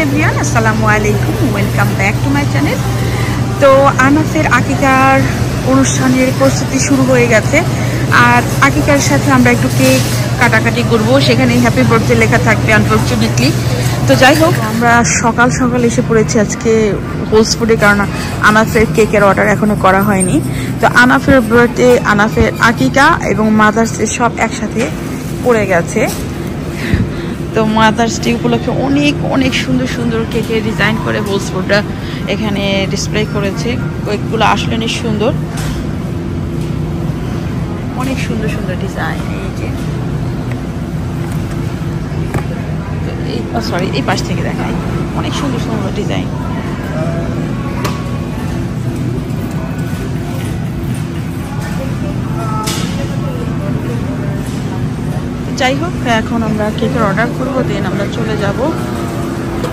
Everyone, আসসালামু আলাইকুম, welcome back to my channel. তো আনাফের আকিকার অনুষ্ঠানের প্রস্তুতি শুরু হয়ে গেছে। আর আকিকার সাথে আমরা একটু কেক কাটাকাটি করব, সেখানে হ্যাপি বার্থডে লেখা থাকবে আনফর্চুনেটলি। তো যাই হোক, আমরা সকাল সকাল এসে পড়েছি আজকে হোলস ফুডে, কারণ আনাফের কেকের অর্ডার এখনো করা হয়নি। তো আনাফের বার্থডে, আনাফের আকিকা এবং মাদার্স ডে সব একসাথে পড়ে গেছে। তো মাদার্স ডে উপলক্ষে অনেক অনেক সুন্দর সুন্দর কেকের ডিজাইন করে হোলস ফুডরা এখানে ডিসপ্লে করেছে। কেকগুলো আসলে অনেক সুন্দর, অনেক সুন্দর সুন্দর ডিজাইন। এই যে সরি, এই পাশ থেকে দেখাই, অনেক সুন্দর সুন্দর ডিজাইন। যাই হোক, এখন আমরা কেকের অর্ডার করবো, দেন আমরা চলে যাব।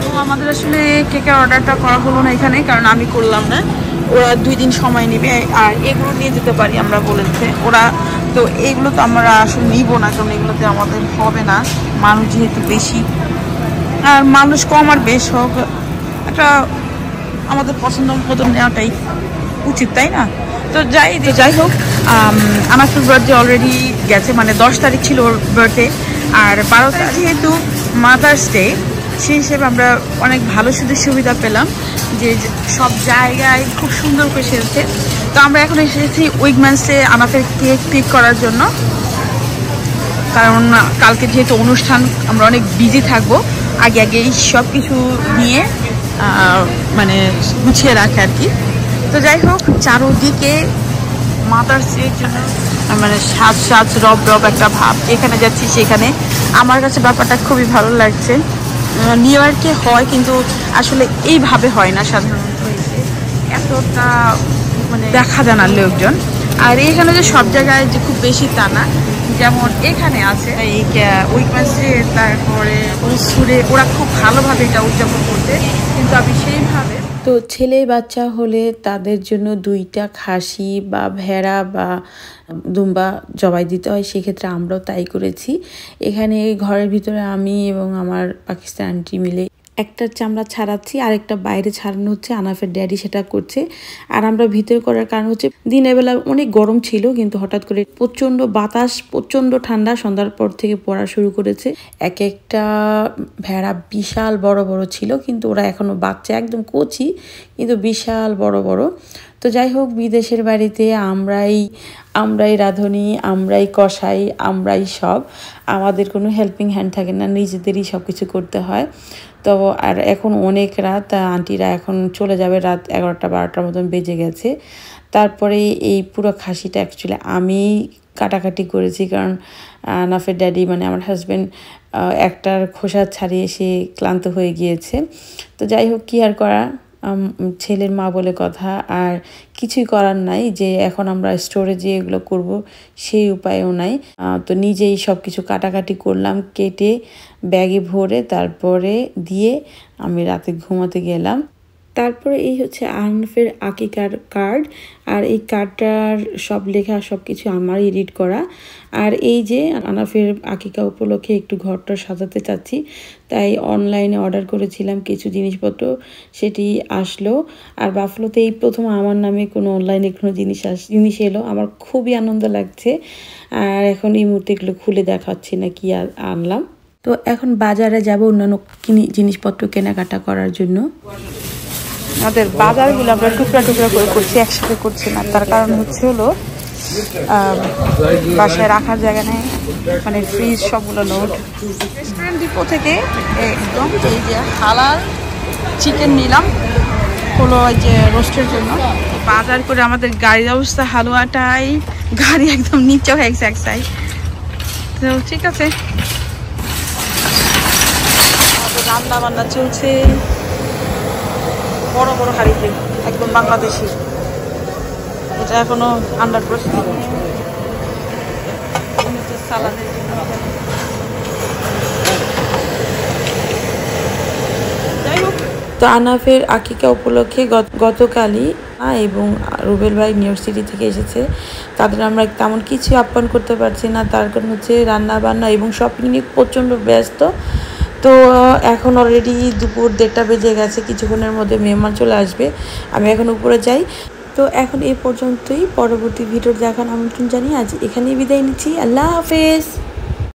তো আমাদের আসলে কেকের অর্ডারটা করা হলো না এখানে, কারণ আমি করলাম না। ওরা 2 দিন সময় নেবে, আর এগুলো নিয়ে যেতে পারি আমরা বলেছে ওরা। তো এগুলো তো আমরা আসলে নিব না, কারণ এগুলোতে আমাদের হবে না, মানুষ যেহেতু বেশি। আর মানুষ কম আর বেশ হোক, একটা আমাদের পছন্দ মতো নেওয়াটাই উচিত, তাই না? তো যাই হোক, আমার বার্থডে অলরেডি গেছে, মানে 10 তারিখ ছিল ওর বার্থডে, আর 12 তারিখ যেহেতু মাদার্স ডে, সেই হিসেবে আমরা অনেক ভালো সুযোগ সুবিধা পেলাম যে সব জায়গায় খুব সুন্দর করে সেরেছে। তো আমরা এখন এসেছি উইগম্যান্সে আনাফের কেক পিক করার জন্য, কারণ কালকে যেহেতু অনুষ্ঠান আমরা অনেক বিজি থাকবো। আগে এই সব কিছু নিয়ে মানে গুছিয়ে রাখে আর কি। তো যাই হোক, চারোদিকে মাদার্স ডের জন্য মানে সাজ রব একটা ভাব, যেখানে যাচ্ছি সেখানে। আমার কাছে ব্যাপারটা খুবই ভালো লাগছে। নিউ ইয়র্কে হয়, কিন্তু আসলে এইভাবে হয় না সাধারণত, এতটা মানে দেখা যায় না লোকজন। আর এখানে যে সব জায়গায় যে খুব বেশি তা না, যেমন এখানে আছে এই উইকমেন্সে, তারপরে সুরে ওরা খুব ভালোভাবে এটা উদযাপন করতে, কিন্তু আমি সেইভাবে। তো ছেলে বাচ্চা হলে তাদের জন্য 2টা খাসি বা ভেড়া বা দুম্বা জবাই দিতে হয়, সেক্ষেত্রে আমরাও তাই করেছি। এখানে ঘরের ভিতরে আমি এবং আমার পাকিস্তান আন্টি মিলে একটা চামড়া ছাড়াচ্ছি, আরেকটা বাইরে ছাড়ানো হচ্ছে, আনাফের ড্যাডি সেটা করছে। আর আমরা ভিতরে করার কারণ হচ্ছে দিনের বেলা অনেক গরম ছিল, কিন্তু হঠাৎ করে প্রচণ্ড বাতাস, প্রচণ্ড ঠান্ডা সন্ধ্যার পর থেকে পড়া শুরু করেছে। একটা ভেড়া বিশাল বড় বড় ছিল, কিন্তু ওরা এখনো বাচ্চা, একদম কচি, কিন্তু বিশাল বড় বড়। তো যাই হোক, বিদেশের বাড়িতে আমরাই রাঁধুনি, আমরাই কষাই, আমরাই সব, আমাদের কোনো হেল্পিং হ্যান্ড থাকে না, নিজেদেরই সব কিছু করতে হয়। তো আর এখন অনেক রাত, আন্টিরা এখন চলে যাবে, রাত 11টা 12টার মতন বেজে গেছে। তারপরে এই পুরো খাসিটা অ্যাকচুয়ালি আমি কাটাকাটি করেছি, কারণ আনাফের ড্যাডি মানে আমার হাজব্যান্ড একটার খোসা ছাড়িয়ে সে ক্লান্ত হয়ে গিয়েছে। তো যাই হোক, কি আর করা, ছেলের মা বলে কথা, আর কিছুই করার নাই যে এখন আমরা স্টোরে যেয়ে এগুলো করবো সেই উপায়ও নাই। তো নিজেই সব কিছু কাটাকাটি করলাম, কেটে ব্যাগে ভরে তারপরে দিয়ে আমি রাতে ঘুমাতে গেলাম। তারপরে এই হচ্ছে আনাফের আকিকার কার্ড, আর এই কার্ডটার সব লেখা সব কিছু আমার এডিট করা। আর এই যে আনাফের আকিকা উপলক্ষে একটু ঘরটা সাজাতে চাচ্ছি, তাই অনলাইনে অর্ডার করেছিলাম কিছু জিনিসপত্র, সেটি আসলো। আর বাফলোতে এই প্রথম আমার নামে কোনো অনলাইনে কোনো জিনিস এলো, আমার খুবই আনন্দ লাগছে। আর এখন এই মুহূর্তে এগুলো খুলে দেখাচ্ছি না কি আনলাম। তো এখন বাজারে যাব অন্যান্য জিনিসপত্র কেনাকাটা করার জন্য। আমাদের বাজারগুলো আমরা টুকরা টুকরা করে করছি, একসাথে করছি না। তার কারণ হচ্ছে হলো বাসায় রাখার জায়গা নেই, মানে ফ্রিজ সবগুলো লোড। রেস্টুরেন্ট ডিপো থেকে একদম এই যে হালাল চিকেন নিলাম হলো ওই যে রোস্টের জন্য। বাজার করে আমাদের গাড়ির অবস্থা হালুয়াটাই, গাড়ি একদম নিচে হয়ে গেছে এক সাইড। তো ঠিক আছে, রান্না বান্না চলছে বড় বড় হাড়িতে, একদম বাংলাদেশি। এটা এখনো আন্ডার প্রসেস, সালাদের জন্য। যাই হোক, তো আনাফের আকিকা উপলক্ষে গতকালই এবং রুবেল ভাই নিউ ইয়র্ক সিটি থেকে এসেছে, তাদের আমরা তেমন কিছু আপ্যায়ন করতে পারছি না। তার কারণ হচ্ছে রান্না বান্না এবং শপিং নিয়ে প্রচণ্ড ব্যস্ত। তো এখন অলরেডি দুপুর 1:30 বেজে গেছে, কিছুক্ষণের মধ্যে মেহমান চলে আসবে, আমি এখন উপরে যাই। তো এখন এই পর্যন্তই, পরবর্তী ভিডিও দেখার আমন্ত্রণ জানিয়ে আজ এখানেই বিদায় নিচ্ছি। আল্লাহ হাফেজ।